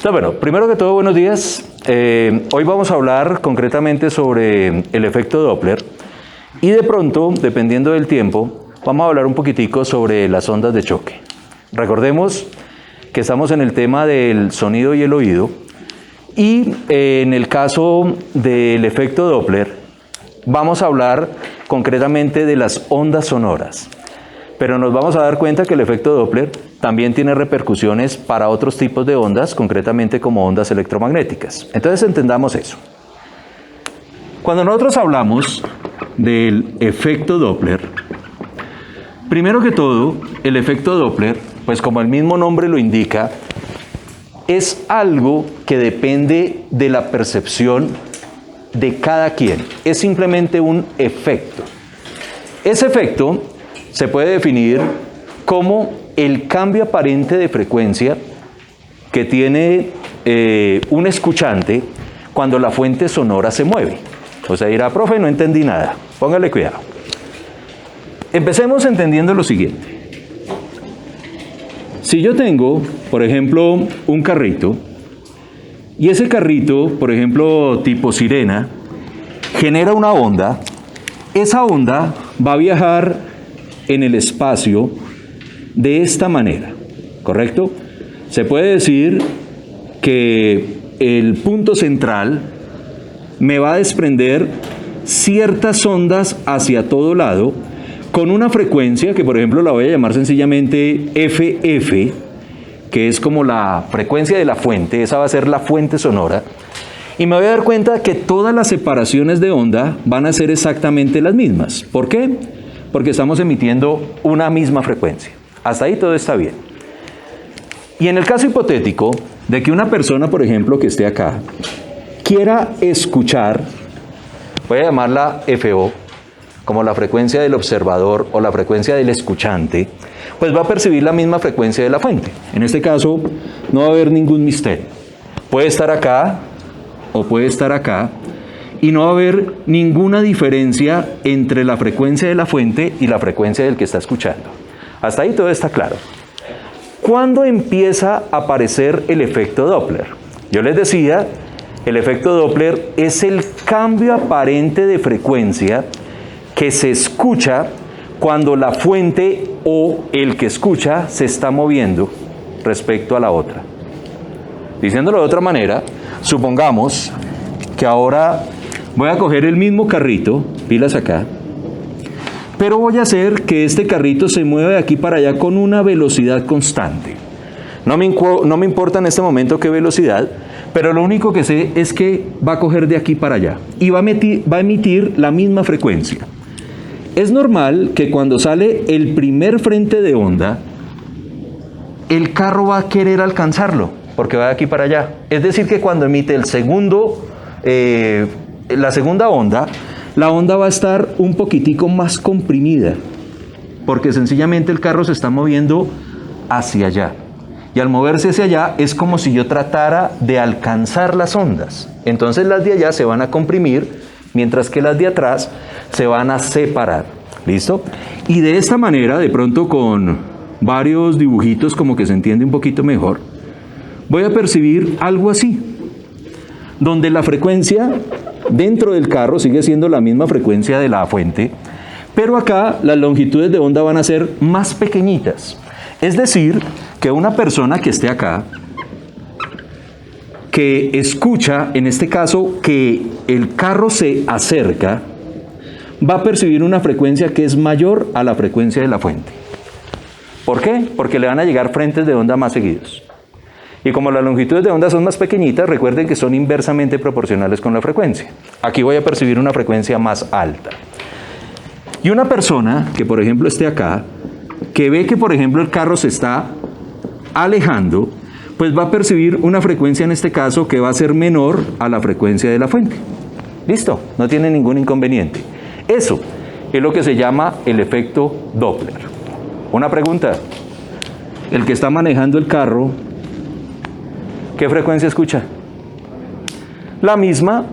Entonces, bueno, primero que todo, buenos días. Hoy vamos a hablar concretamente sobre el efecto Doppler y de pronto, dependiendo del tiempo, vamos a hablar un poquitico sobre las ondas de choque. Recordemos que estamos en el tema del sonido y el oído y en el caso del efecto Doppler vamos a hablar concretamente de las ondas sonoras. Pero nos vamos a dar cuenta que el efecto Doppler también tiene repercusiones para otros tipos de ondas, concretamente como ondas electromagnéticas. Entonces entendamos eso. Cuando nosotros hablamos del efecto Doppler, primero que todo, el efecto Doppler, pues como el mismo nombre lo indica, es algo que depende de la percepción de cada quien. Es simplemente un efecto. Ese efecto se puede definir como el cambio aparente de frecuencia que tiene un escuchante cuando la fuente sonora se mueve. O sea, dirá, profe, no entendí nada. Póngale cuidado. Empecemos entendiendo lo siguiente. Si yo tengo, por ejemplo, un carrito, y ese carrito, por ejemplo, tipo sirena, genera una onda, esa onda va a viajar en el espacio de esta manera, ¿correcto? Se puede decir que el punto central me va a desprender ciertas ondas hacia todo lado con una frecuencia que, por ejemplo, la voy a llamar sencillamente FF, que es como la frecuencia de la fuente, esa va a ser la fuente sonora, y me voy a dar cuenta que todas las separaciones de onda van a ser exactamente las mismas. ¿Por qué? Porque estamos emitiendo una misma frecuencia. Hasta ahí todo está bien. Y en el caso hipotético de que una persona, por ejemplo, que esté acá, quiera escuchar, voy a llamarla FO, como la frecuencia del observador o la frecuencia del escuchante, pues va a percibir la misma frecuencia de la fuente. En este caso no va a haber ningún misterio. Puede estar acá o puede estar acá y no va a haber ninguna diferencia entre la frecuencia de la fuente y la frecuencia del que está escuchando. Hasta ahí todo está claro. ¿Cuándo empieza a aparecer el efecto Doppler? Yo les decía, el efecto Doppler es el cambio aparente de frecuencia que se escucha cuando la fuente o el que escucha se está moviendo respecto a la otra. Diciéndolo de otra manera, supongamos que ahora voy a coger el mismo carrito, pilas acá, pero voy a hacer que este carrito se mueva de aquí para allá con una velocidad constante. No me importa en este momento qué velocidad, pero lo único que sé es que va a coger de aquí para allá y va a emitir la misma frecuencia. Es normal que cuando sale el primer frente de onda, el carro va a querer alcanzarlo, porque va de aquí para allá. Es decir, que cuando emite la segunda onda, la onda va a estar un poquitico más comprimida, porque sencillamente el carro se está moviendo hacia allá. Y al moverse hacia allá es como si yo tratara de alcanzar las ondas. Entonces las de allá se van a comprimir, mientras que las de atrás se van a separar. ¿Listo? Y de esta manera, de pronto con varios dibujitos como que se entiende un poquito mejor, voy a percibir algo así, donde la frecuencia dentro del carro sigue siendo la misma frecuencia de la fuente, pero acá las longitudes de onda van a ser más pequeñitas. Es decir, que una persona que esté acá, que escucha, en este caso, que el carro se acerca, va a percibir una frecuencia que es mayor a la frecuencia de la fuente. ¿Por qué? Porque le van a llegar frentes de onda más seguidos. Y como las longitudes de onda son más pequeñitas, recuerden que son inversamente proporcionales con la frecuencia. Aquí voy a percibir una frecuencia más alta. Y una persona que, por ejemplo, esté acá, que ve que, por ejemplo, el carro se está alejando, pues va a percibir una frecuencia en este caso que va a ser menor a la frecuencia de la fuente. ¿Listo? No tiene ningún inconveniente. Eso es lo que se llama el efecto Doppler. Una pregunta. El que está manejando el carro, ¿qué frecuencia escucha? La misma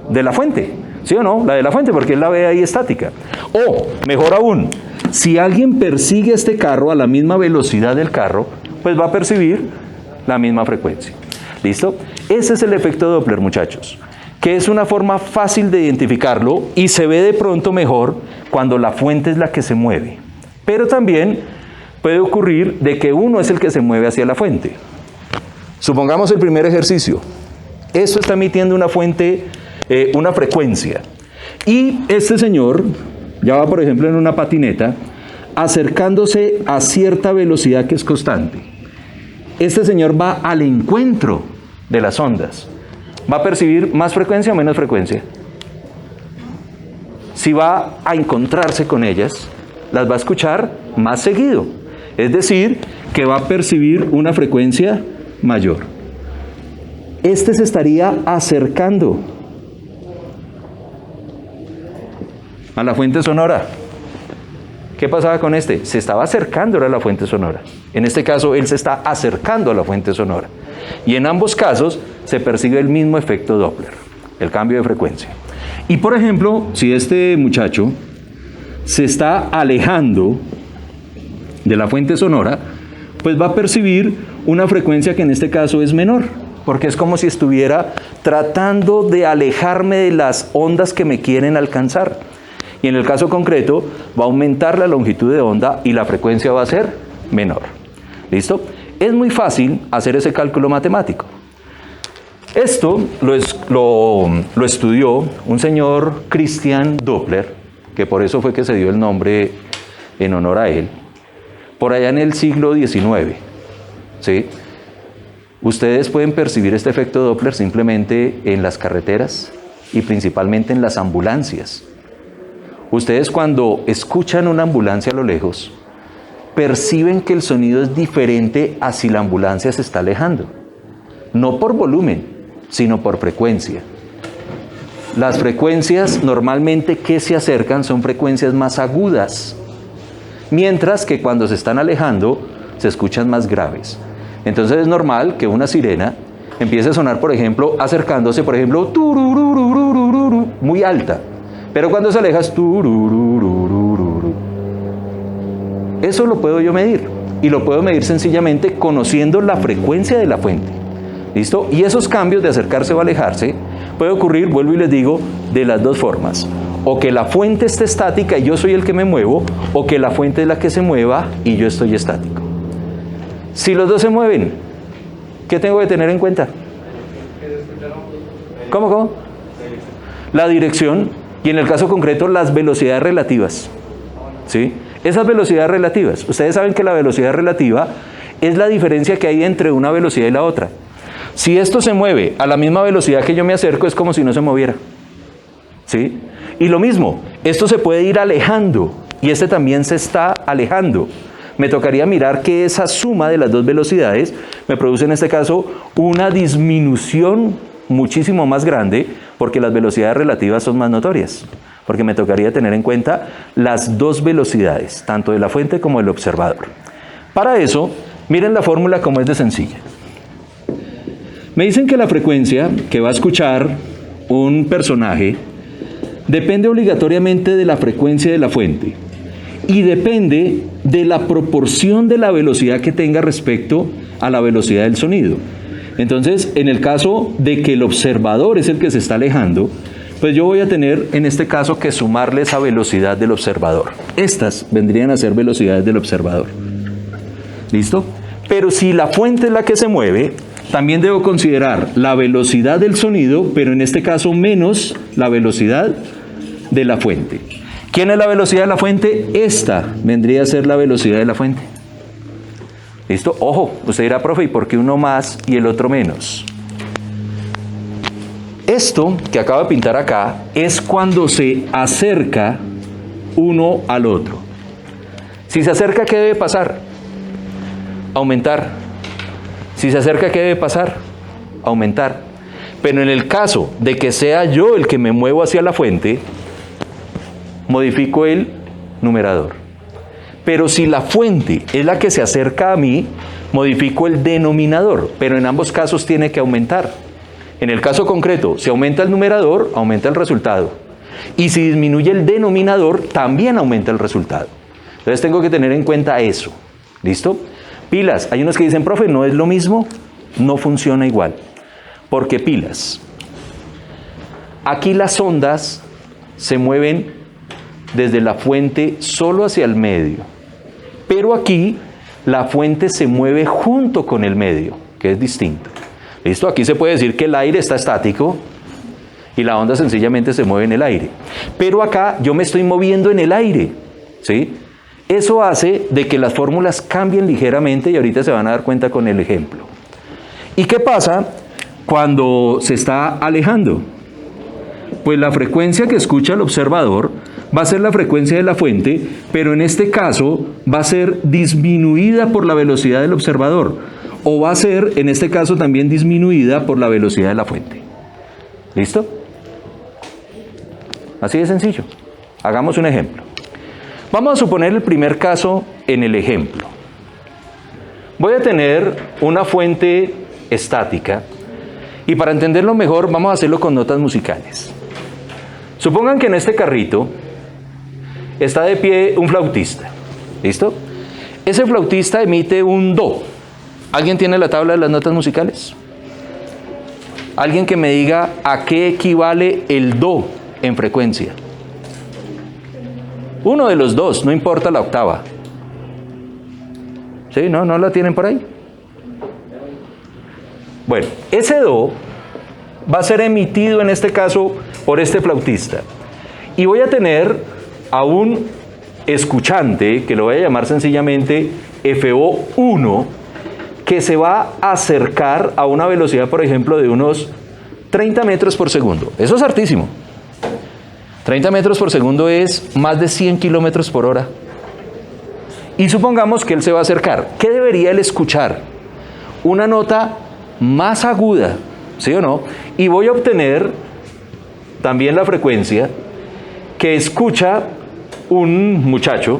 de la fuente, ¿sí o no? La de la fuente, porque él la ve ahí estática. O, mejor aún, si alguien persigue este carro a la misma velocidad del carro, pues va a percibir la misma frecuencia. ¿Listo? Ese es el efecto Doppler, muchachos, que es una forma fácil de identificarlo y se ve de pronto mejor cuando la fuente es la que se mueve. Pero también puede ocurrir de que uno es el que se mueve hacia la fuente. Supongamos el primer ejercicio. Esto está emitiendo una fuente, una frecuencia. Y este señor ya va, por ejemplo, en una patineta, acercándose a cierta velocidad que es constante. Este señor va al encuentro de las ondas. ¿Va a percibir más frecuencia o menos frecuencia? Si va a encontrarse con ellas, las va a escuchar más seguido. Es decir, que va a percibir una frecuencia mayor. Este se estaría acercando a la fuente sonora. ¿Qué pasaba con este? Se estaba acercando a la fuente sonora. En este caso, él se está acercando a la fuente sonora. Y en ambos casos se percibe el mismo efecto Doppler, el cambio de frecuencia. Y por ejemplo, si este muchacho se está alejando de la fuente sonora, pues va a percibir una frecuencia que en este caso es menor, porque es como si estuviera tratando de alejarme de las ondas que me quieren alcanzar. Y en el caso concreto va a aumentar la longitud de onda y la frecuencia va a ser menor. ¿Listo? Es muy fácil hacer ese cálculo matemático. Esto lo estudió un señor Christian Doppler, que por eso fue que se dio el nombre en honor a él, por allá en el siglo XIX. ¿Sí? Ustedes pueden percibir este efecto Doppler simplemente en las carreteras y principalmente en las ambulancias. Ustedes cuando escuchan una ambulancia a lo lejos, perciben que el sonido es diferente a si la ambulancia se está alejando. No por volumen, sino por frecuencia. Las frecuencias normalmente que se acercan son frecuencias más agudas, mientras que cuando se están alejando se escuchan más graves. Entonces es normal que una sirena empiece a sonar, por ejemplo, acercándose, por ejemplo, tururururururu, muy alta. Pero cuando se aleja es tururururururu. Eso lo puedo yo medir. Y lo puedo medir sencillamente conociendo la frecuencia de la fuente. ¿Listo? Y esos cambios de acercarse o alejarse puede ocurrir, vuelvo y les digo, de las dos formas. O que la fuente esté estática y yo soy el que me muevo, o que la fuente es la que se mueva y yo estoy estático. Si los dos se mueven, ¿qué tengo que tener en cuenta? ¿Cómo? La dirección y en el caso concreto las velocidades relativas. ¿Sí? Esas velocidades relativas. Ustedes saben que la velocidad relativa es la diferencia que hay entre una velocidad y la otra. Si esto se mueve a la misma velocidad que yo me acerco, es como si no se moviera. ¿Sí? Y lo mismo, esto se puede ir alejando y este también se está alejando. Me tocaría mirar que esa suma de las dos velocidades me produce en este caso una disminución muchísimo más grande porque las velocidades relativas son más notorias. Porque me tocaría tener en cuenta las dos velocidades, tanto de la fuente como del observador. Para eso, miren la fórmula como es de sencilla. Me dicen que la frecuencia que va a escuchar un personaje depende obligatoriamente de la frecuencia de la fuente y depende de la proporción de la velocidad que tenga respecto a la velocidad del sonido. Entonces, en el caso de que el observador es el que se está alejando, pues yo voy a tener en este caso que sumarle esa velocidad del observador. Estas vendrían a ser velocidades del observador. ¿Listo? Pero si la fuente es la que se mueve, también debo considerar la velocidad del sonido, pero en este caso menos la velocidad de la fuente. ¿Quién es la velocidad de la fuente? Esta vendría a ser la velocidad de la fuente. ¿Listo? Ojo, usted dirá, profe, ¿y por qué uno más y el otro menos? Esto que acabo de pintar acá es cuando se acerca uno al otro. Si se acerca, ¿qué debe pasar? Aumentar. Si se acerca, ¿qué debe pasar? Aumentar. Pero en el caso de que sea yo el que me muevo hacia la fuente, modifico el numerador. Pero si la fuente es la que se acerca a mí, modifico el denominador. Pero en ambos casos tiene que aumentar. En el caso concreto, si aumenta el numerador, aumenta el resultado. Y si disminuye el denominador, también aumenta el resultado. Entonces tengo que tener en cuenta eso. ¿Listo? Pilas. Hay unos que dicen, profe, ¿no es lo mismo? No funciona igual. Porque pilas. Aquí las ondas se mueven desde la fuente solo hacia el medio. Pero aquí la fuente se mueve junto con el medio, que es distinto. ¿Listo? Aquí se puede decir que el aire está estático y la onda sencillamente se mueve en el aire. Pero acá yo me estoy moviendo en el aire, ¿sí? Eso hace de que las fórmulas cambien ligeramente y ahorita se van a dar cuenta con el ejemplo. ¿Y qué pasa cuando se está alejando? Pues la frecuencia que escucha el observador va a ser la frecuencia de la fuente, pero en este caso va a ser disminuida por la velocidad del observador, o va a ser, en este caso, también disminuida por la velocidad de la fuente. ¿Listo? Así de sencillo. Hagamos un ejemplo. Vamos a suponer el primer caso en el ejemplo. Voy a tener una fuente estática y para entenderlo mejor vamos a hacerlo con notas musicales. Supongan que en este carrito está de pie un flautista. ¿Listo? Ese flautista emite un do. ¿Alguien tiene la tabla de las notas musicales? Alguien que me diga a qué equivale el do en frecuencia. Uno de los dos, no importa la octava. ¿Sí? ¿No la tienen por ahí? Bueno, ese do va a ser emitido en este caso por este flautista. Y voy a tener a un escuchante, que lo voy a llamar sencillamente FO1, que se va a acercar a una velocidad, por ejemplo, de unos 30 metros por segundo. Eso es hartísimo. 30 metros por segundo es más de 100 kilómetros por hora. Y supongamos que él se va a acercar. ¿Qué debería él escuchar? Una nota más aguda, ¿sí o no? Y voy a obtener también la frecuencia que escucha un muchacho,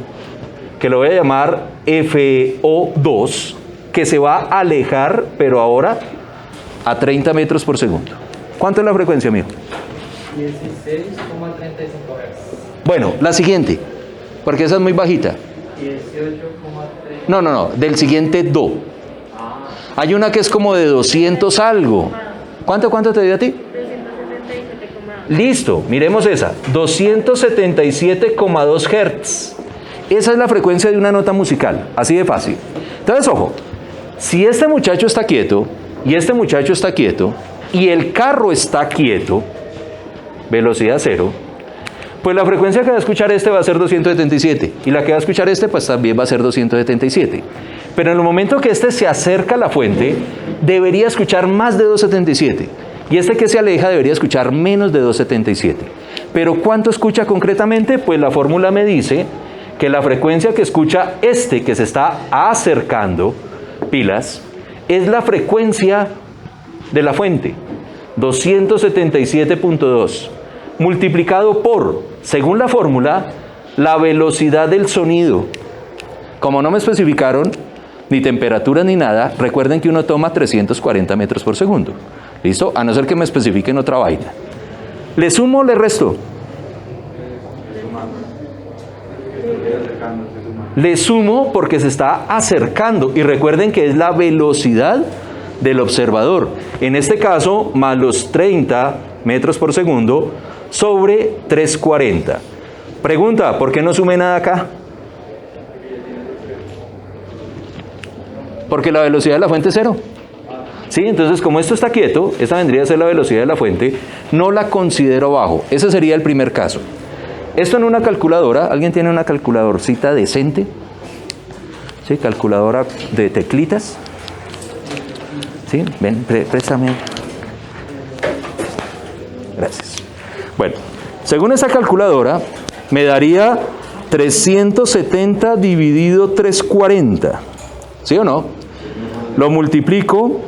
que lo voy a llamar FO2, que se va a alejar, pero ahora a 30 metros por segundo. ¿Cuánto es la frecuencia, amigo? 16,35 Hz. Bueno, la siguiente, porque esa es muy bajita. 18,3. No, del siguiente do. Hay una que es como de 200 algo. ¿Cuánto te dio a ti? 277,2. Listo, miremos esa. 277,2 Hz. Esa es la frecuencia de una nota musical, así de fácil. Entonces, ojo, si este muchacho está quieto, y este muchacho está quieto, y el carro está quieto, velocidad cero, pues la frecuencia que va a escuchar este va a ser 277, y la que va a escuchar este pues también va a ser 277. Pero en el momento que este se acerca a la fuente, debería escuchar más de 277, y este que se aleja debería escuchar menos de 277. Pero ¿cuánto escucha concretamente? Pues la fórmula me dice que la frecuencia que escucha este que se está acercando, pilas, es la frecuencia de la fuente, 277.2, multiplicado por, según la fórmula, la velocidad del sonido. Como no me especificaron ni temperatura ni nada, recuerden que uno toma 340 metros por segundo. ¿Listo? A no ser que me especifiquen otra vaina. ¿Le sumo o le resto? Le sumo porque se está acercando. Y recuerden que es la velocidad del observador. En este caso, más los 30 metros por segundo sobre 340. Pregunta, ¿por qué no sume nada acá? Porque la velocidad de la fuente es cero. ¿Sí? Entonces, como esto está quieto, esta vendría a ser la velocidad de la fuente, no la considero bajo. Ese sería el primer caso. Esto en una calculadora, ¿alguien tiene una calculadorcita decente? ¿Sí? Calculadora de teclitas. ¿Sí? Ven, préstame. Gracias. Bueno, según esa calculadora, me daría 370 dividido 340. ¿Sí o no? Lo multiplico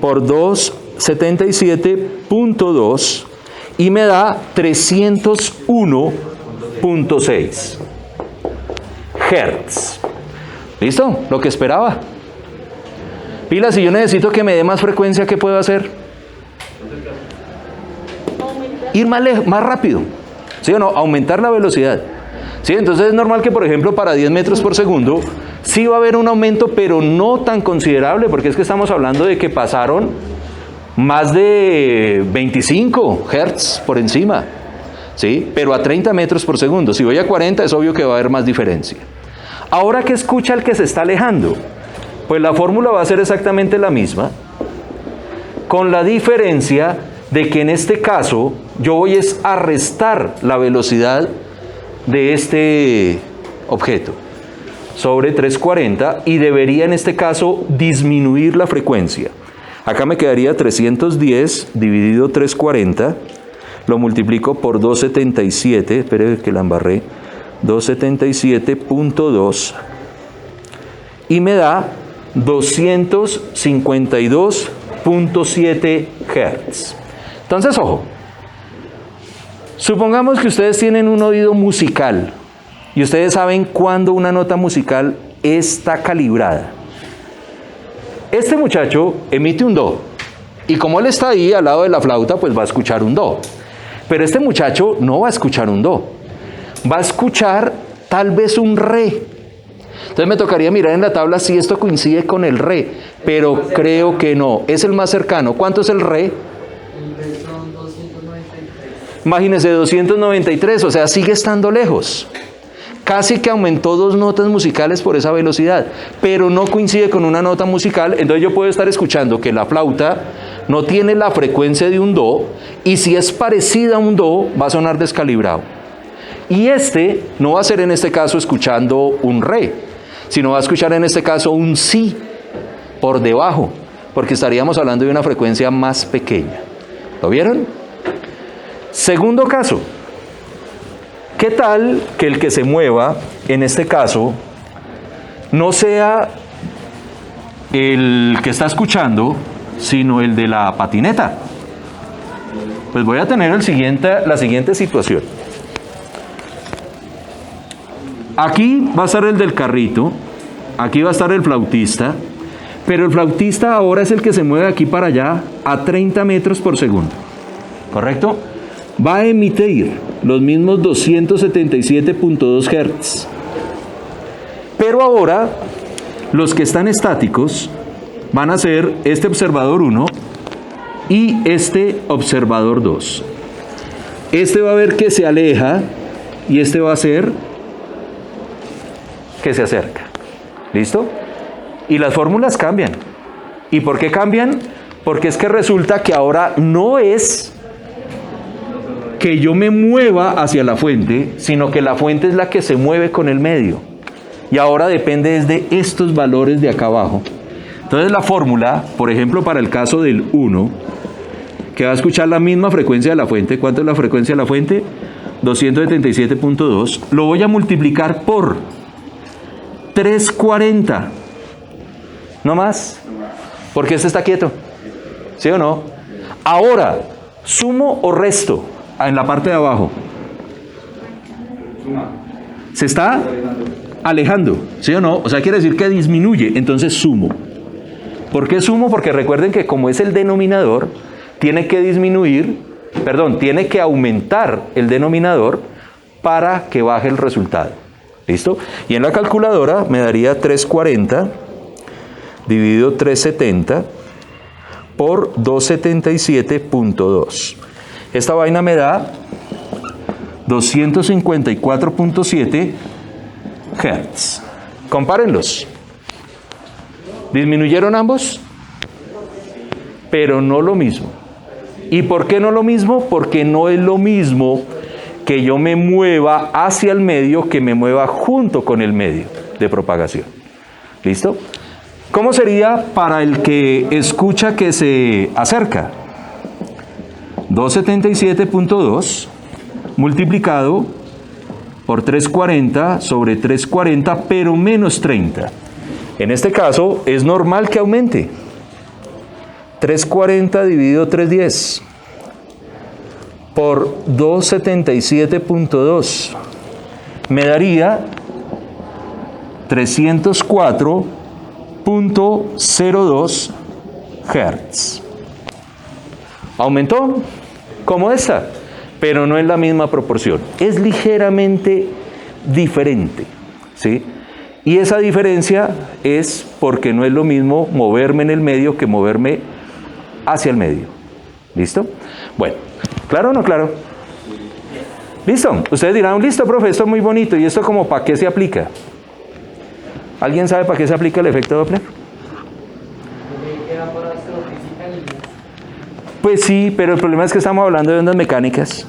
por 277.2 y me da 301.6 Hz. ¿Listo? Lo que esperaba. Pila, si yo necesito que me dé más frecuencia, ¿qué puedo hacer? Ir más rápido. ¿Sí o no? Aumentar la velocidad. ¿Sí? Entonces es normal que, por ejemplo, para 10 metros por segundo, sí va a haber un aumento, pero no tan considerable, porque es que estamos hablando de que pasaron más de 25 Hz por encima, ¿sí? Pero a 30 metros por segundo. Si voy a 40, es obvio que va a haber más diferencia. Ahora, ¿qué escucha el que se está alejando? Pues la fórmula va a ser exactamente la misma, con la diferencia de que en este caso yo voy a restar la velocidad de este objeto sobre 340 y debería en este caso disminuir la frecuencia. Acá me quedaría 310 dividido 340, lo multiplico por 277, espere que la embarré, 277.2 y me da 252.7 Hz. Entonces, ojo, supongamos que ustedes tienen un oído musical y ustedes saben cuándo una nota musical está calibrada. Este muchacho emite un do y como él está ahí al lado de la flauta, pues va a escuchar un do. Pero este muchacho no va a escuchar un do, va a escuchar tal vez un re. Entonces me tocaría mirar en la tabla si esto coincide con el re, pero creo que no, es el más cercano. ¿Cuánto es el re? El re son 293. Imagínense, 293, o sea, sigue estando lejos. Casi que aumentó 2 notas musicales por esa velocidad, pero no coincide con una nota musical, entonces yo puedo estar escuchando que la flauta no tiene la frecuencia de un do, y si es parecida a un do, va a sonar descalibrado. Y este no va a ser en este caso escuchando un re, sino va a escuchar en este caso un si por debajo, porque estaríamos hablando de una frecuencia más pequeña. ¿Lo vieron? Segundo caso. ¿Qué tal que el que se mueva, en este caso, no sea el que está escuchando, sino el de la patineta? Pues voy a tener la siguiente situación. Aquí va a estar el del carrito, aquí va a estar el flautista, pero el flautista ahora es el que se mueve aquí para allá a 30 metros por segundo, ¿correcto? Va a emitir los mismos 277.2 Hz. Pero ahora, los que están estáticos van a ser este observador 1 y este observador 2. Este va a ver que se aleja y este va a ser que se acerca. ¿Listo? Y las fórmulas cambian. ¿Y por qué cambian? Porque es que resulta que ahora no es que yo me mueva hacia la fuente, sino que la fuente es la que se mueve con el medio. Y ahora depende desde estos valores de acá abajo. Entonces la fórmula, por ejemplo, para el caso del 1, que va a escuchar la misma frecuencia de la fuente. ¿Cuánto es la frecuencia de la fuente? 277.2. Lo voy a multiplicar por 340. ¿No más? Porque este está quieto. ¿Sí o no? Ahora, ¿sumo o resto? En la parte de abajo. Se está alejando, ¿sí o no? O sea, quiere decir que disminuye, entonces sumo. ¿Por qué sumo? Porque recuerden que como es el denominador, tiene que aumentar el denominador para que baje el resultado. ¿Listo? Y en la calculadora me daría 340 dividido 370 por 277.2. Esta vaina me da 254.7 Hz. Compárenlos. ¿Disminuyeron ambos? Pero no lo mismo. ¿Y por qué no lo mismo? Porque no es lo mismo que yo me mueva hacia el medio que me mueva junto con el medio de propagación. ¿Listo? ¿Cómo sería para el que escucha que se acerca? 277.2 multiplicado por 340 sobre 340, pero menos 30. En este caso es normal que aumente. 340 dividido 310 por 277.2 me daría 304.02 Hz. Aumentó como esta, pero no en la misma proporción. Es ligeramente diferente, ¿sí? Y esa diferencia es porque no es lo mismo moverme en el medio que moverme hacia el medio. ¿Listo? Bueno, ¿claro o no claro? ¿Listo? Ustedes dirán, listo, profe, esto es muy bonito. ¿Y esto como para qué se aplica? ¿Alguien sabe para qué se aplica el efecto Doppler? Era para astrofísica en inglés. Pues sí, pero el problema es que estamos hablando de ondas mecánicas.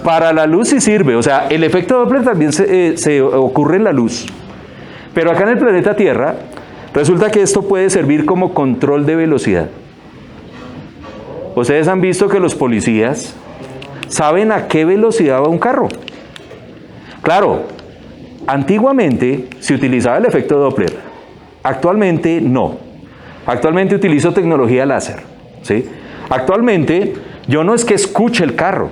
Para la luz sí sirve, o sea, el efecto Doppler también se ocurre en la luz. Pero acá en el planeta Tierra, resulta que esto puede servir como control de velocidad. Ustedes han visto que los policías saben a qué velocidad va un carro. Claro, antiguamente se utilizaba el efecto Doppler, actualmente no. Actualmente utilizo tecnología láser, ¿sí? Actualmente yo no es que escuche el carro,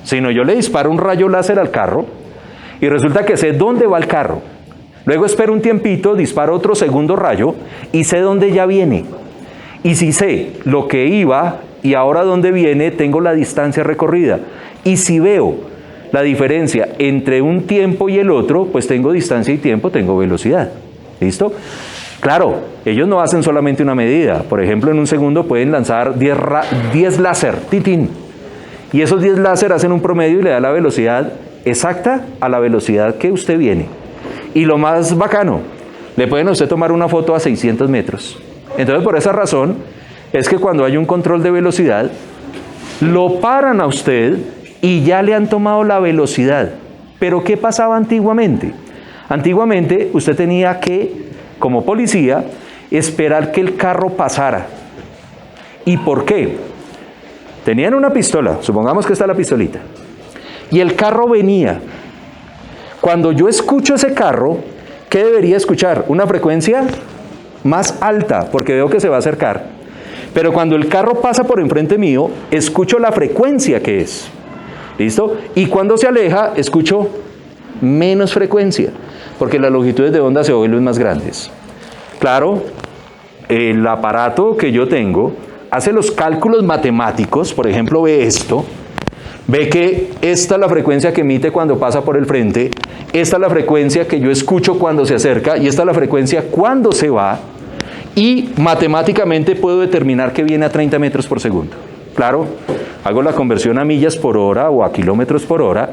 sino yo le disparo un rayo láser al carro y resulta que sé dónde va el carro. Luego espero un tiempito, disparo otro segundo rayo y sé dónde ya viene. Y si sé lo que iba y ahora dónde viene, tengo la distancia recorrida. Y si veo la diferencia entre un tiempo y el otro, pues tengo distancia y tiempo, tengo velocidad. ¿Listo? Claro, ellos no hacen solamente una medida. Por ejemplo, en un segundo pueden lanzar 10 láser, titín. Y esos 10 láser hacen un promedio y le da la velocidad exacta a la velocidad que usted viene. Y lo más bacano, le pueden a usted tomar una foto a 600 metros. Entonces, por esa razón, es que cuando hay un control de velocidad, lo paran a usted y ya le han tomado la velocidad. Pero ¿qué pasaba antiguamente? Antiguamente usted tenía que, como policía, esperar que el carro pasara. ¿Y por qué? Tenían una pistola, supongamos que está la pistolita, y el carro venía. Cuando yo escucho ese carro, ¿qué debería escuchar? Una frecuencia más alta, porque veo que se va a acercar. Pero cuando el carro pasa por enfrente mío, escucho la frecuencia que es. ¿Listo? Y cuando se aleja, escucho menos frecuencia, porque las longitudes de onda se vuelven más grandes. Claro, el aparato que yo tengo hace los cálculos matemáticos, por ejemplo, ve esto, ve que esta es la frecuencia que emite cuando pasa por el frente, esta es la frecuencia que yo escucho cuando se acerca y esta es la frecuencia cuando se va, y matemáticamente puedo determinar que viene a 30 metros por segundo. Claro, hago la conversión a millas por hora o a kilómetros por hora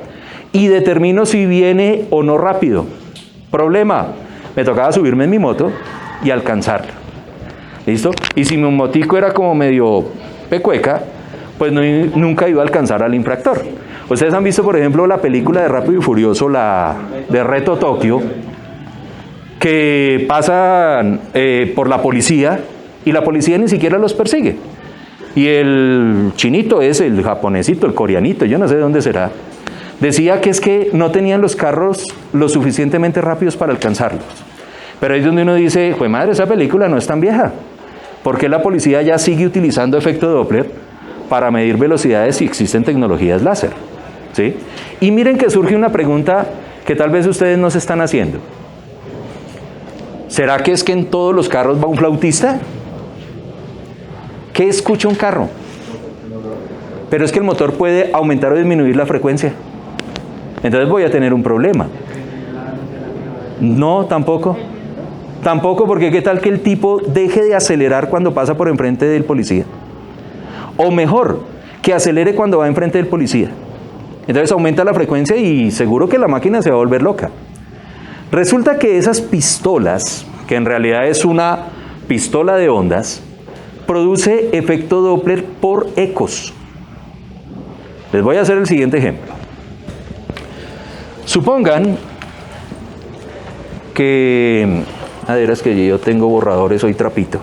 y determino si viene o no rápido. Problema, me tocaba subirme en mi moto y alcanzarla. ¿Listo? Y si mi motico era como medio pecueca, pues nunca iba a alcanzar al infractor. Ustedes han visto, por ejemplo, la película de Rápido y Furioso, la de Reto Tokio, que pasan por la policía y la policía ni siquiera los persigue. Y el chinito ese, el japonesito, el coreanito, yo no sé de dónde será, decía que es que no tenían los carros lo suficientemente rápidos para alcanzarlos. Pero ahí es donde uno dice, pues madre, esa película no es tan vieja. ¿Por qué la policía ya sigue utilizando efecto Doppler para medir velocidades si existen tecnologías láser? ¿Sí? Y miren que surge una pregunta que tal vez ustedes no se están haciendo. ¿Será que es que en todos los carros va un flautista? ¿Qué escucha un carro? Pero es que el motor puede aumentar o disminuir la frecuencia. Entonces voy a tener un problema. No, tampoco. Tampoco, porque ¿qué tal que el tipo deje de acelerar cuando pasa por enfrente del policía? O mejor, que acelere cuando va enfrente del policía. Entonces aumenta la frecuencia y seguro que la máquina se va a volver loca. Resulta que esas pistolas, que en realidad es una pistola de ondas, produce efecto Doppler por ecos. Les voy a hacer el siguiente ejemplo. Supongan que... A ver, es que yo tengo borradores, soy trapito.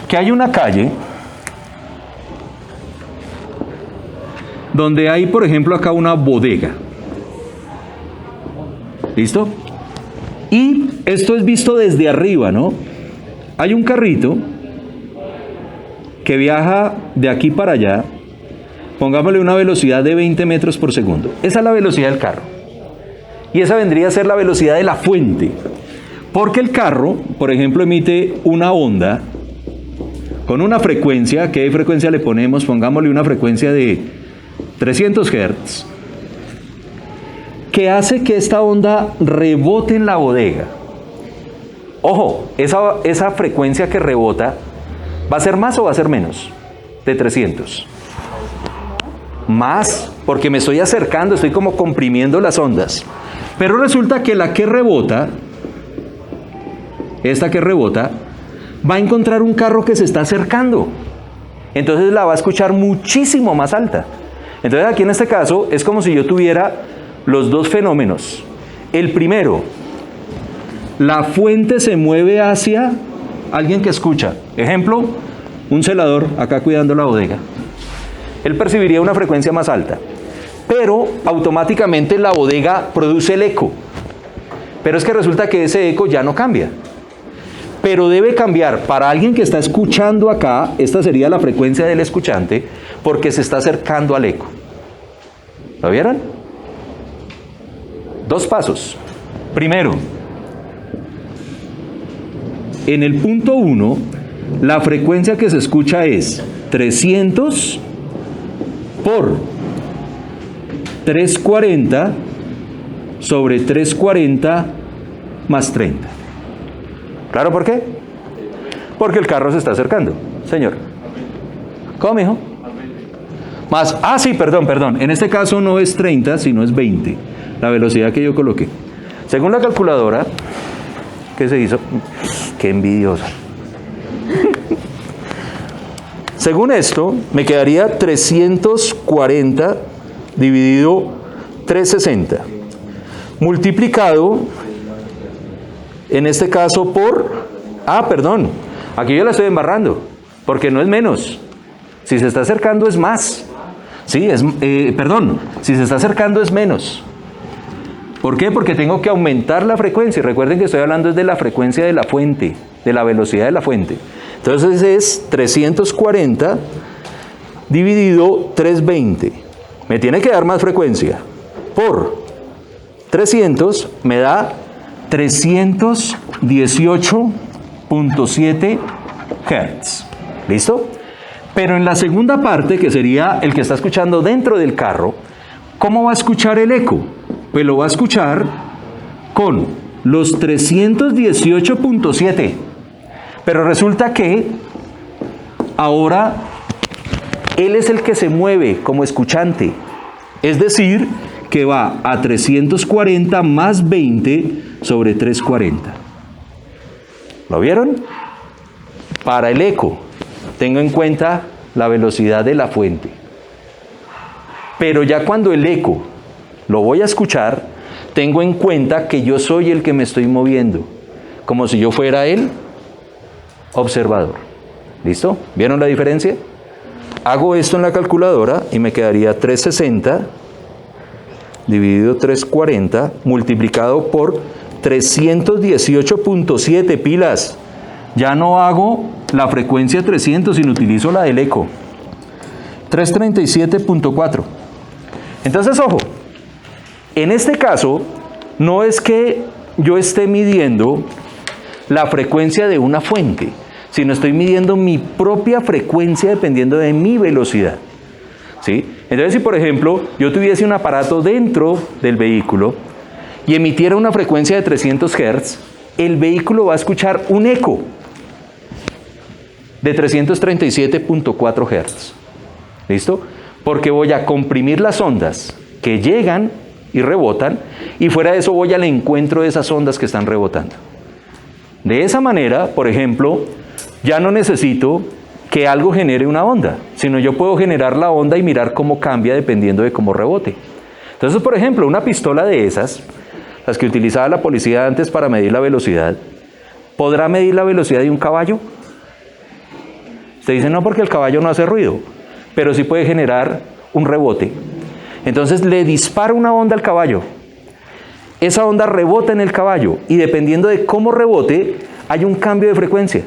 Que hay una calle donde hay, por ejemplo, acá una bodega. ¿Listo? Y esto es visto desde arriba, ¿no? Hay un carrito que viaja de aquí para allá, pongámosle una velocidad de 20 metros por segundo. Esa es la velocidad del carro. Y esa vendría a ser la velocidad de la fuente. Porque el carro, por ejemplo, emite una onda con una frecuencia. ¿Qué frecuencia le ponemos? Pongámosle una frecuencia de 300 Hz, que hace que esta onda rebote en la bodega. Ojo, esa frecuencia que rebota, ¿va a ser más o va a ser menos de 300? Más, porque me estoy acercando, estoy como comprimiendo las ondas. Pero resulta que la que rebota, esta que rebota, va a encontrar un carro que se está acercando. Entonces la va a escuchar muchísimo más alta. Entonces aquí en este caso es como si yo tuviera los dos fenómenos. El primero, la fuente se mueve hacia alguien que escucha. Ejemplo, un celador acá cuidando la bodega. Él percibiría una frecuencia más alta, pero automáticamente la bodega produce el eco. Pero es que resulta que ese eco ya no cambia. Pero debe cambiar. Para alguien que está escuchando acá, esta sería la frecuencia del escuchante, porque se está acercando al eco. ¿Lo vieron? Dos pasos. Primero, en el punto 1, la frecuencia que se escucha es 300 por 340 sobre 340 más 30. ¿Claro por qué? Porque el carro se está acercando, señor. ¿Cómo, mijo? Más, sí, perdón. En este caso no es 30, sino es 20. La velocidad que yo coloqué. Según la calculadora, ¿qué se hizo? Qué envidiosa. Según esto, me quedaría 340 dividido 360. Multiplicado, en este caso por... perdón. Aquí yo la estoy embarrando, porque no es menos. Si se está acercando es más. Sí, si se está acercando es menos. ¿Por qué? Porque tengo que aumentar la frecuencia. Recuerden que estoy hablando de la frecuencia de la fuente, de la velocidad de la fuente. Entonces es 340 dividido 320. Me tiene que dar más frecuencia. Por 300 me da 318.7 Hz. ¿Listo? Pero en la segunda parte, que sería el que está escuchando dentro del carro, ¿cómo va a escuchar el eco? Pues lo va a escuchar con los 318.7. Pero resulta que ahora él es el que se mueve como escuchante. Es decir, que va a 340 más 20 sobre 340. ¿Lo vieron? Para el eco, tengo en cuenta la velocidad de la fuente. Pero ya cuando el eco lo voy a escuchar, tengo en cuenta que yo soy el que me estoy moviendo, como si yo fuera el observador. ¿Listo? ¿Vieron la diferencia? Hago esto en la calculadora y me quedaría 360 dividido 340 multiplicado por 318.7 pilas. Ya no hago la frecuencia 300, sino utilizo la del eco. 337.4. Entonces, ojo, en este caso, no es que yo esté midiendo la frecuencia de una fuente, sino estoy midiendo mi propia frecuencia dependiendo de mi velocidad. ¿Sí? Entonces, si por ejemplo, yo tuviese un aparato dentro del vehículo y emitiera una frecuencia de 300 Hz, el vehículo va a escuchar un eco de 337.4 Hz. ¿Listo? Porque voy a comprimir las ondas que llegan y rebotan, y fuera de eso voy al encuentro de esas ondas que están rebotando. De esa manera, por ejemplo, ya no necesito que algo genere una onda, sino yo puedo generar la onda y mirar cómo cambia dependiendo de cómo rebote. Entonces, por ejemplo, una pistola de esas, las que utilizaba la policía antes para medir la velocidad, ¿podrá medir la velocidad de un caballo? Usted dice, no, porque el caballo no hace ruido, pero sí puede generar un rebote. Entonces le dispara una onda al caballo. Esa onda rebota en el caballo y dependiendo de cómo rebote, hay un cambio de frecuencia.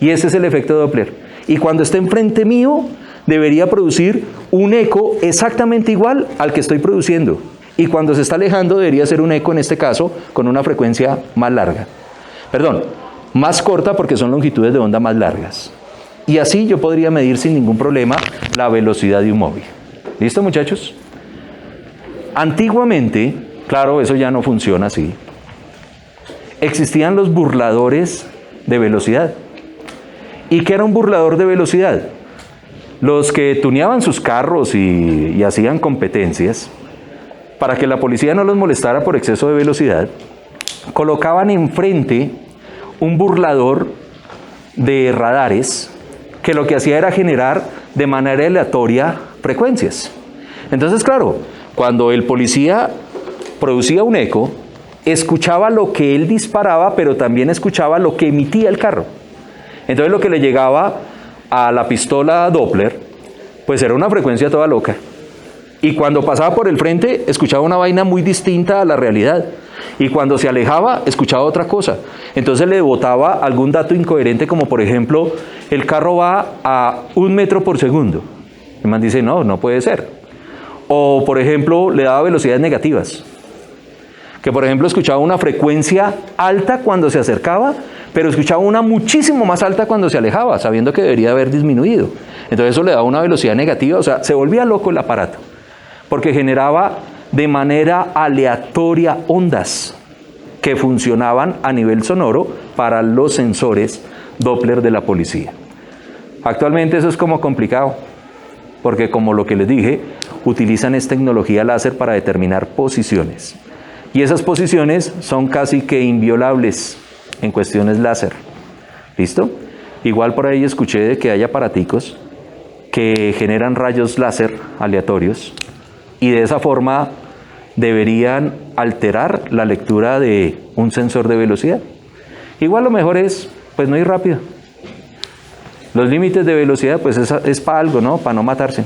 Y ese es el efecto Doppler. Y cuando esté enfrente mío, debería producir un eco exactamente igual al que estoy produciendo. Y cuando se está alejando, debería ser un eco, en este caso, con una frecuencia más larga. Perdón, más corta porque son longitudes de onda más largas. Y así yo podría medir sin ningún problema la velocidad de un móvil. ¿Listo, muchachos? Antiguamente, claro, eso ya no funciona así, existían los burladores de velocidad. ¿Y qué era un burlador de velocidad? Los que tuneaban sus carros y hacían competencias, para que la policía no los molestara por exceso de velocidad, colocaban enfrente un burlador de radares que lo que hacía era generar de manera aleatoria frecuencias. Entonces, claro, cuando el policía producía un eco, escuchaba lo que él disparaba, pero también escuchaba lo que emitía el carro. Entonces lo que le llegaba a la pistola Doppler, pues era una frecuencia toda loca. Y cuando pasaba por el frente, escuchaba una vaina muy distinta a la realidad. Y cuando se alejaba, escuchaba otra cosa. Entonces le botaba algún dato incoherente, como por ejemplo, el carro va a 1 metro por segundo. El man dice, no, no puede ser. O por ejemplo, le daba velocidades negativas. Que por ejemplo escuchaba una frecuencia alta cuando se acercaba, pero escuchaba una muchísimo más alta cuando se alejaba, sabiendo que debería haber disminuido. Entonces eso le daba una velocidad negativa, o sea, se volvía loco el aparato, porque generaba de manera aleatoria ondas que funcionaban a nivel sonoro para los sensores Doppler de la policía. Actualmente eso es como complicado, porque como lo que les dije, utilizan esta tecnología láser para determinar posiciones. Y esas posiciones son casi que inviolables en cuestiones láser. ¿Listo? Igual por ahí escuché de que hay aparaticos que generan rayos láser aleatorios y de esa forma deberían alterar la lectura de un sensor de velocidad. Igual lo mejor es, pues no ir rápido. Los límites de velocidad, pues es para algo, ¿no? Para no matarse.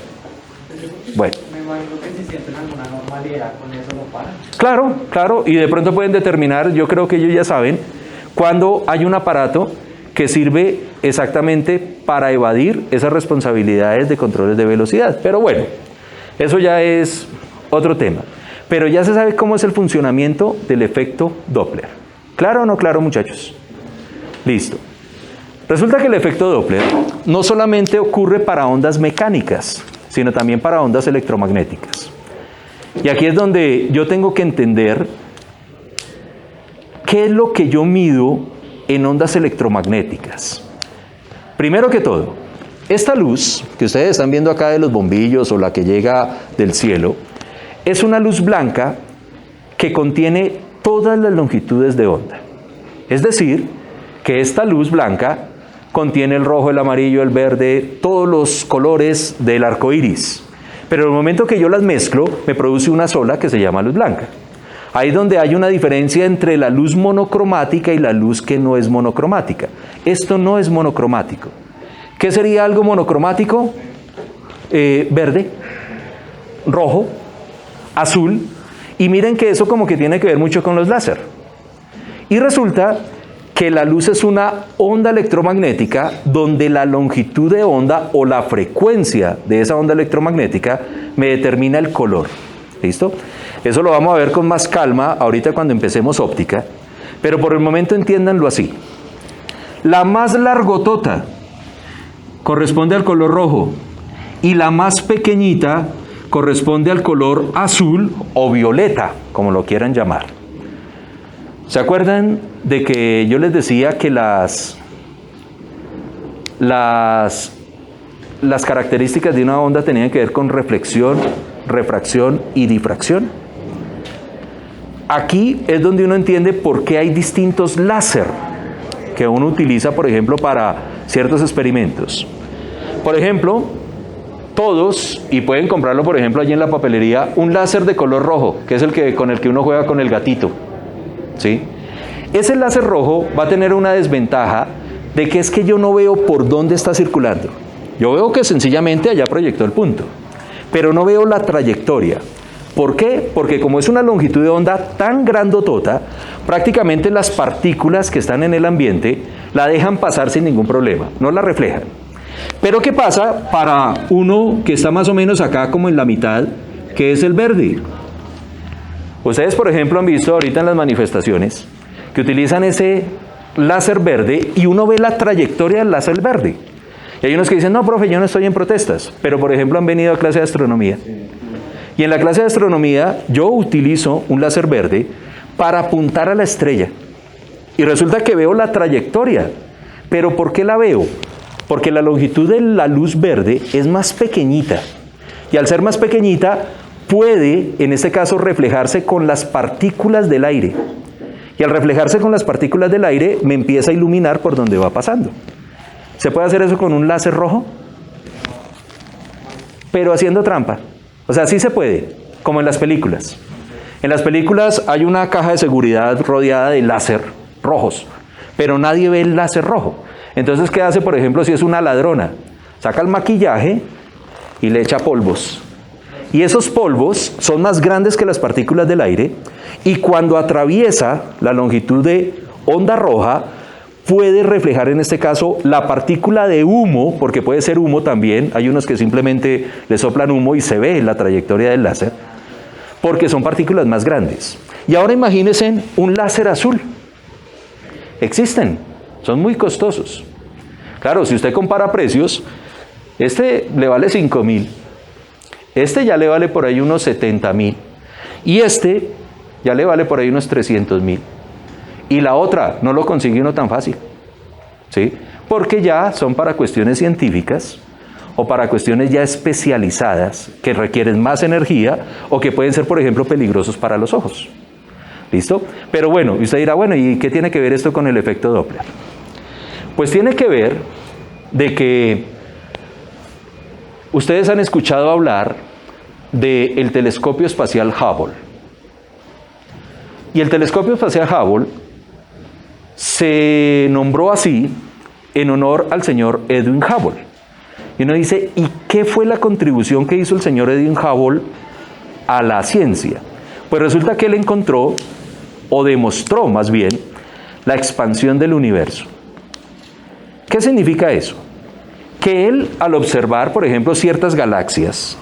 Bueno. Me imagino que si sienten alguna normalidad con eso no paran. Claro, claro, y de pronto pueden determinar, yo creo que ellos ya saben, cuando hay un aparato que sirve exactamente para evadir esas responsabilidades de controles de velocidad. Pero bueno, eso ya es otro tema. Pero ya se sabe cómo es el funcionamiento del efecto Doppler. ¿Claro o no claro, muchachos? Listo. Resulta que el efecto Doppler no solamente ocurre para ondas mecánicas, sino también para ondas electromagnéticas. Y aquí es donde yo tengo que entender qué es lo que yo mido en ondas electromagnéticas. Primero que todo, esta luz que ustedes están viendo acá de los bombillos o la que llega del cielo, es una luz blanca que contiene todas las longitudes de onda. Es decir, que esta luz blanca contiene el rojo, el amarillo, el verde, todos los colores del arco iris. Pero en el momento que yo las mezclo, me produce una sola que se llama luz blanca. Ahí es donde hay una diferencia entre la luz monocromática y la luz que no es monocromática. Esto no es monocromático. ¿Qué sería algo monocromático? Verde, rojo, azul. Y miren que eso como que tiene que ver mucho con los láser. Y resulta que la luz es una onda electromagnética donde la longitud de onda o la frecuencia de esa onda electromagnética me determina el color. ¿Listo? Eso lo vamos a ver con más calma ahorita cuando empecemos óptica, pero por el momento entiéndanlo así. La más largotota corresponde al color rojo y la más pequeñita corresponde al color azul o violeta, como lo quieran llamar. ¿Se acuerdan de que yo les decía que las características de una onda tenían que ver con reflexión, refracción y difracción? Aquí es donde uno entiende por qué hay distintos láser que uno utiliza, por ejemplo, para ciertos experimentos. Por ejemplo, todos, y pueden comprarlo, por ejemplo, allí en la papelería, un láser de color rojo, que es con el que uno juega con el gatito. ¿Sí? Ese láser rojo va a tener una desventaja de que es que yo no veo por dónde está circulando. Yo veo que sencillamente allá proyectó el punto, pero no veo la trayectoria. ¿Por qué? Porque como es una longitud de onda tan grandotota, prácticamente las partículas que están en el ambiente la dejan pasar sin ningún problema, no la reflejan. Pero ¿qué pasa para uno que está más o menos acá como en la mitad, que es el verde? Ustedes, por ejemplo, han visto ahorita en las manifestaciones que utilizan ese láser verde y uno ve la trayectoria del láser verde. Y hay unos que dicen, no, profe, yo no estoy en protestas, pero por ejemplo han venido a clase de astronomía. Y en la clase de astronomía yo utilizo un láser verde para apuntar a la estrella. Y resulta que veo la trayectoria. ¿Pero por qué la veo? Porque la longitud de la luz verde es más pequeñita. Y al ser más pequeñita, puede, en este caso, reflejarse con las partículas del aire. Y al reflejarse con las partículas del aire, me empieza a iluminar por donde va pasando. ¿Se puede hacer eso con un láser rojo? Pero haciendo trampa. O sea, sí se puede, como en las películas. En las películas hay una caja de seguridad rodeada de láser rojos, pero nadie ve el láser rojo. Entonces, ¿qué hace, por ejemplo, si es una ladrona? Saca el maquillaje y le echa polvos. Y esos polvos son más grandes que las partículas del aire, y cuando atraviesa la longitud de onda roja, puede reflejar en este caso la partícula de humo, porque puede ser humo también, hay unos que simplemente le soplan humo y se ve la trayectoria del láser, porque son partículas más grandes. Y ahora imagínense un láser azul. Existen, son muy costosos. Claro, si usted compara precios, este le vale 5.000, este ya le vale por ahí unos 70.000, y este ya le vale por ahí unos 300.000. Y la otra no lo consigue uno tan fácil, ¿sí? Porque ya son para cuestiones científicas o para cuestiones ya especializadas que requieren más energía o que pueden ser, por ejemplo, peligrosos para los ojos. ¿Listo? Pero bueno, usted dirá, bueno, ¿y qué tiene que ver esto con el efecto Doppler? Pues tiene que ver de que ustedes han escuchado hablar del telescopio espacial Hubble. Y el telescopio espacial Hubble se nombró así en honor al señor Edwin Hubble. Y uno dice, ¿y qué fue la contribución que hizo el señor Edwin Hubble a la ciencia? Pues resulta que él encontró, o demostró más bien, la expansión del universo. ¿Qué significa eso? Que él, al observar, por ejemplo, ciertas galaxias,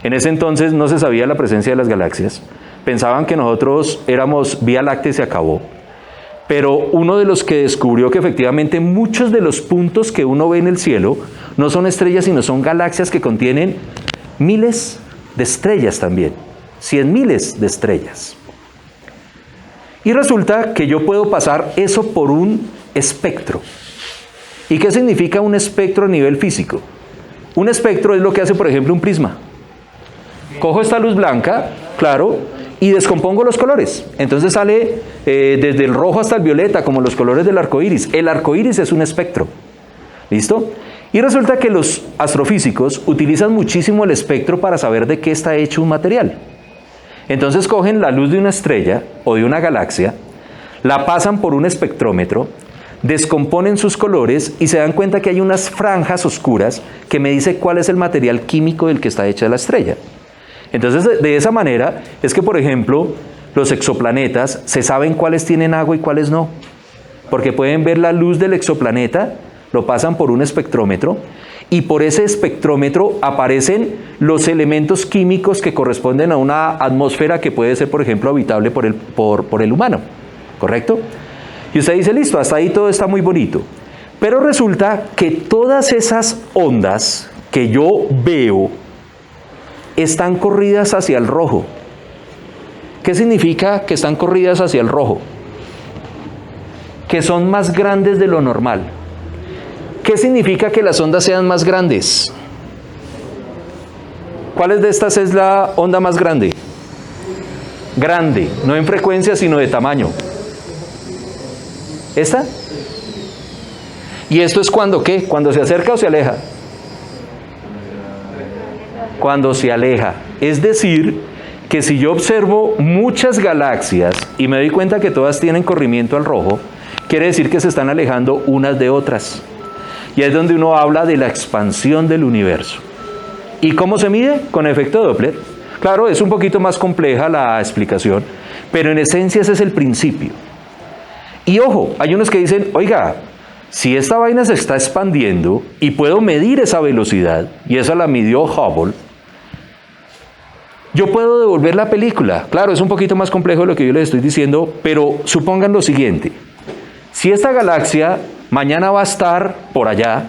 en ese entonces no se sabía la presencia de las galaxias, pensaban que nosotros éramos Vía Láctea y se acabó. Pero uno de los que descubrió que efectivamente muchos de los puntos que uno ve en el cielo no son estrellas, sino son galaxias que contienen miles de estrellas también, 100.000 de estrellas. Y resulta que yo puedo pasar eso por un espectro. ¿Y qué significa un espectro a nivel físico? Un espectro es lo que hace, por ejemplo, un prisma. Cojo esta luz blanca, claro, y descompongo los colores. Entonces sale desde el rojo hasta el violeta, como los colores del arco iris. El arco iris es un espectro. ¿Listo? Y resulta que los astrofísicos utilizan muchísimo el espectro para saber de qué está hecho un material. Entonces cogen la luz de una estrella o de una galaxia, la pasan por un espectrómetro, descomponen sus colores y se dan cuenta que hay unas franjas oscuras que me dice cuál es el material químico del que está hecha la estrella. Entonces, de esa manera es que, por ejemplo, los exoplanetas se saben cuáles tienen agua y cuáles no. Porque pueden ver la luz del exoplaneta, lo pasan por un espectrómetro, y por ese espectrómetro aparecen los elementos químicos que corresponden a una atmósfera que puede ser, por ejemplo, habitable por el humano. ¿Correcto? Y usted dice, listo, hasta ahí todo está muy bonito. Pero resulta que todas esas ondas que yo veo están corridas hacia el rojo. ¿Qué significa que están corridas hacia el rojo? Que son más grandes de lo normal. ¿Qué significa que las ondas sean más grandes? ¿Cuál de estas es la onda más grande? Grande, no en frecuencia, sino de tamaño. ¿Esta? ¿Y esto es cuando qué? ¿Cuando se acerca o se aleja? Cuando se aleja. Es decir, que si yo observo muchas galaxias y me doy cuenta que todas tienen corrimiento al rojo, quiere decir que se están alejando unas de otras. Y es donde uno habla de la expansión del universo. ¿Y cómo se mide? Con efecto Doppler. Claro, es un poquito más compleja la explicación, pero en esencia ese es el principio. Y ojo, hay unos que dicen, oiga, si esta vaina se está expandiendo y puedo medir esa velocidad, y esa la midió Hubble, yo puedo devolver la película. Claro, es un poquito más complejo de lo que yo les estoy diciendo, pero supongan lo siguiente. Si esta galaxia mañana va a estar por allá,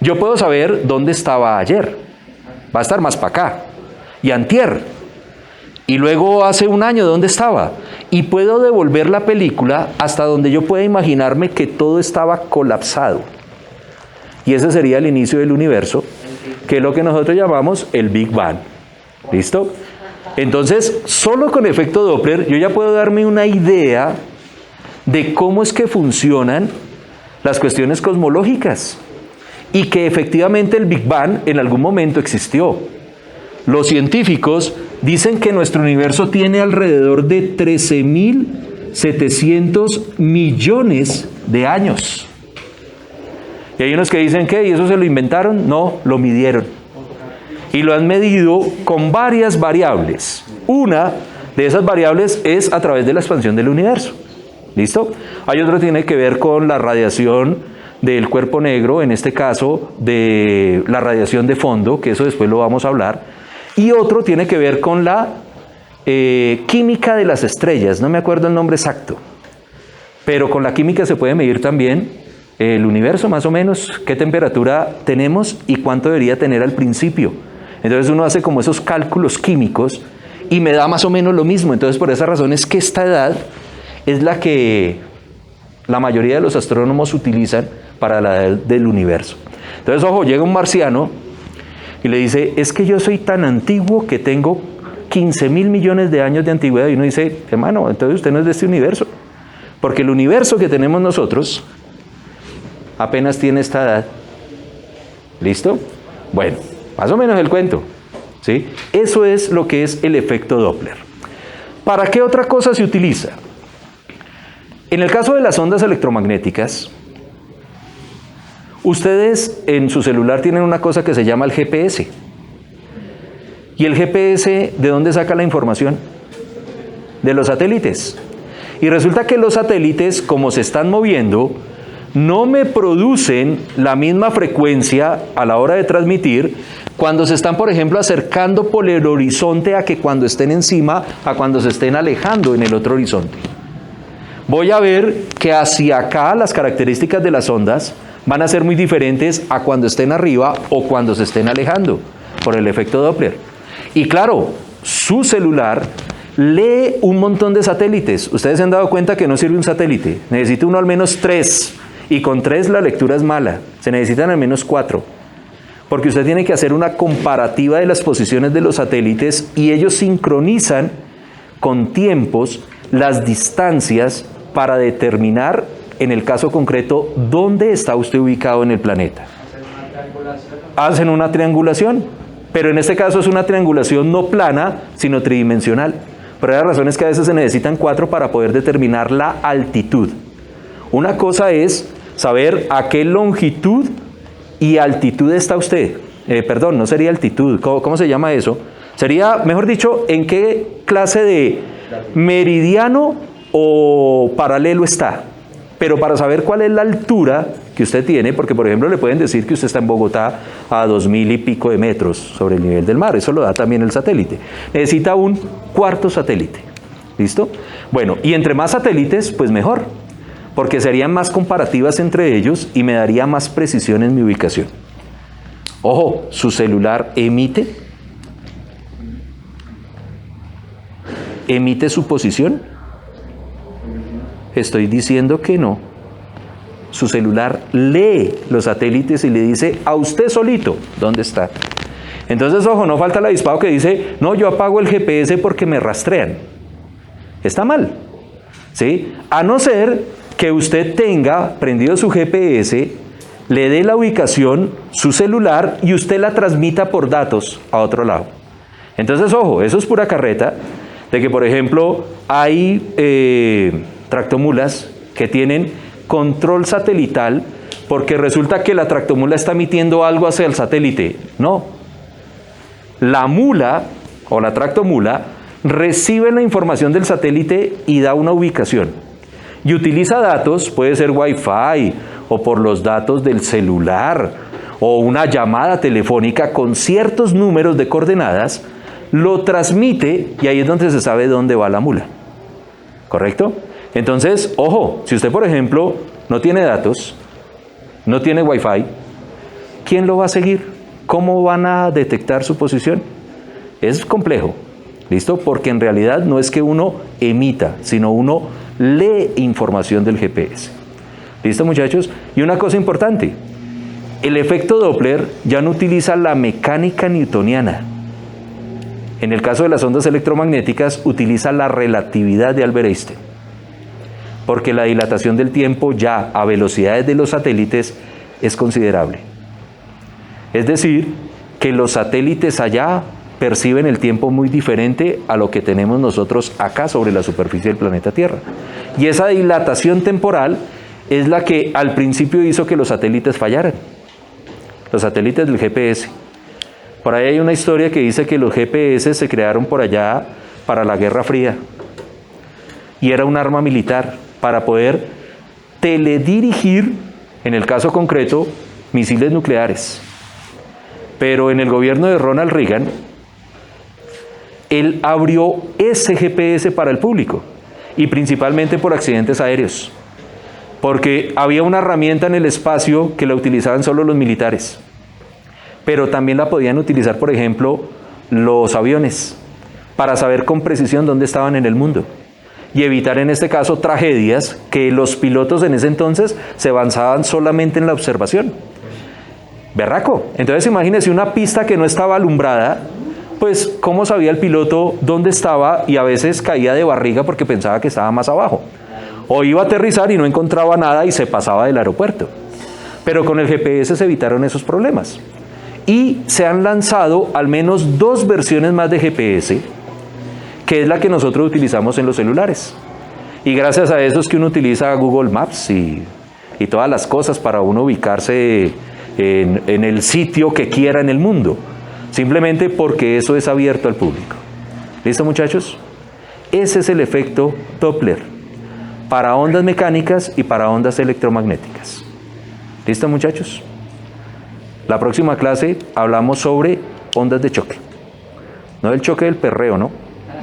yo puedo saber dónde estaba ayer. Va a estar más para acá. Y antier. Y luego hace un año, ¿dónde estaba? Y puedo devolver la película hasta donde yo pueda imaginarme que todo estaba colapsado. Y ese sería el inicio del universo, que es lo que nosotros llamamos el Big Bang. ¿Listo? Entonces, solo con efecto Doppler, yo ya puedo darme una idea de cómo es que funcionan las cuestiones cosmológicas. Y que efectivamente el Big Bang en algún momento existió. Los científicos dicen que nuestro universo tiene alrededor de 13.700 millones de años. Y hay unos que dicen que, ¿y eso se lo inventaron? No, lo midieron. Y lo han medido con varias variables. Una de esas variables es a través de la expansión del universo. ¿Listo? Hay otro que tiene que ver con la radiación del cuerpo negro, en este caso de la radiación de fondo, que eso después lo vamos a hablar. Y otro tiene que ver con la química de las estrellas, no me acuerdo el nombre exacto. Pero con la química se puede medir también el universo, más o menos, qué temperatura tenemos y cuánto debería tener al principio. Entonces uno hace como esos cálculos químicos y me da más o menos lo mismo. Entonces por esa razón es que esta edad es la que la mayoría de los astrónomos utilizan para la edad del universo. Entonces, ojo, llega un marciano y le dice, es que yo soy tan antiguo que tengo 15.000 millones de años de antigüedad. Y uno dice, hermano, entonces usted no es de este universo. Porque el universo que tenemos nosotros apenas tiene esta edad. ¿Listo? Bueno, más o menos el cuento. ¿Sí? Eso es lo que es el efecto Doppler. ¿Para qué otra cosa se utiliza? En el caso de las ondas electromagnéticas, ustedes en su celular tienen una cosa que se llama el GPS. ¿Y el GPS de dónde saca la información? De los satélites. Y resulta que los satélites, como se están moviendo, no me producen la misma frecuencia a la hora de transmitir cuando se están, por ejemplo, acercando por el horizonte a que cuando estén encima, a cuando se estén alejando en el otro horizonte. Voy a ver que hacia acá las características de las ondas van a ser muy diferentes a cuando estén arriba o cuando se estén alejando por el efecto Doppler. Y claro, su celular lee un montón de satélites. Ustedes se han dado cuenta que no sirve un satélite. Necesita uno al menos 3. Y con 3 la lectura es mala. Se necesitan al menos 4. Porque usted tiene que hacer una comparativa de las posiciones de los satélites y ellos sincronizan con tiempos las distancias para determinar, en el caso concreto, dónde está usted ubicado en el planeta. Hacen una triangulación, pero en este caso es una triangulación no plana, sino tridimensional. Pero hay razones que a veces se necesitan 4 para poder determinar la altitud. Una cosa es saber a qué longitud y altitud está usted. Perdón, no sería altitud, ¿cómo se llama eso? Sería, mejor dicho, en qué clase de meridiano o paralelo está. Pero para saber cuál es la altura que usted tiene, porque por ejemplo le pueden decir que usted está en Bogotá a 2.000 y pico de metros sobre el nivel del mar, eso lo da también el satélite. Necesita un cuarto satélite. ¿Listo? Bueno, y entre más satélites, pues mejor, porque serían más comparativas entre ellos y me daría más precisión en mi ubicación. Ojo, ¿su celular emite? ¿Emite su posición? Estoy diciendo que no. Su celular lee los satélites y le dice a usted solito dónde está. Entonces, ojo, no falta el avispado que dice, no, yo apago el GPS porque me rastrean. Está mal, ¿sí? A no ser que usted tenga prendido su GPS, le dé la ubicación, su celular, y usted la transmita por datos a otro lado. Entonces, ojo, eso es pura carreta, de que, por ejemplo, hay tractomulas que tienen control satelital porque resulta que la tractomula está emitiendo algo hacia el satélite. No. La mula o la tractomula recibe la información del satélite y da una ubicación. Y utiliza datos, puede ser Wi-Fi o por los datos del celular o una llamada telefónica con ciertos números de coordenadas, lo transmite y ahí es donde se sabe dónde va la mula. ¿Correcto? Entonces, ojo, si usted por ejemplo no tiene datos, no tiene Wi-Fi, ¿quién lo va a seguir? ¿Cómo van a detectar su posición? Es complejo, ¿listo? Porque en realidad no es que uno emita, sino uno lee información del GPS. ¿Listo, muchachos? Y una cosa importante, el efecto Doppler ya no utiliza la mecánica newtoniana. En el caso de las ondas electromagnéticas, utiliza la relatividad de Albert Einstein. Porque la dilatación del tiempo ya a velocidades de los satélites es considerable. Es decir, que los satélites allá perciben el tiempo muy diferente a lo que tenemos nosotros acá sobre la superficie del planeta Tierra. Y esa dilatación temporal es la que al principio hizo que los satélites fallaran. Los satélites del GPS. Por ahí hay una historia que dice que los GPS se crearon por allá para la Guerra Fría. Y era un arma militar para poder teledirigir, en el caso concreto, misiles nucleares. Pero en el gobierno de Ronald Reagan, él abrió ese GPS para el público, y principalmente por accidentes aéreos, porque había una herramienta en el espacio que la utilizaban solo los militares, pero también la podían utilizar, por ejemplo, los aviones, para saber con precisión dónde estaban en el mundo, y evitar en este caso tragedias que los pilotos en ese entonces se avanzaban solamente en la observación. Berraco. Entonces imagínense una pista que no estaba alumbrada, pues ¿cómo sabía el piloto dónde estaba? Y a veces caía de barriga porque pensaba que estaba más abajo. O iba a aterrizar y no encontraba nada y se pasaba del aeropuerto. Pero con el GPS se evitaron esos problemas. Y se han lanzado al menos 2 versiones más de GPS, que es la que nosotros utilizamos en los celulares. Y gracias a eso es que uno utiliza Google Maps y todas las cosas para uno ubicarse en el sitio que quiera en el mundo. Simplemente porque eso es abierto al público. ¿Listo, muchachos? Ese es el efecto Doppler para ondas mecánicas y para ondas electromagnéticas. ¿Listo, muchachos? La próxima clase hablamos sobre ondas de choque. No del choque del perreo, ¿no?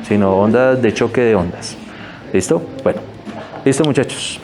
Sino ondas de choque de ondas. ¿Listo? Bueno, listo, muchachos.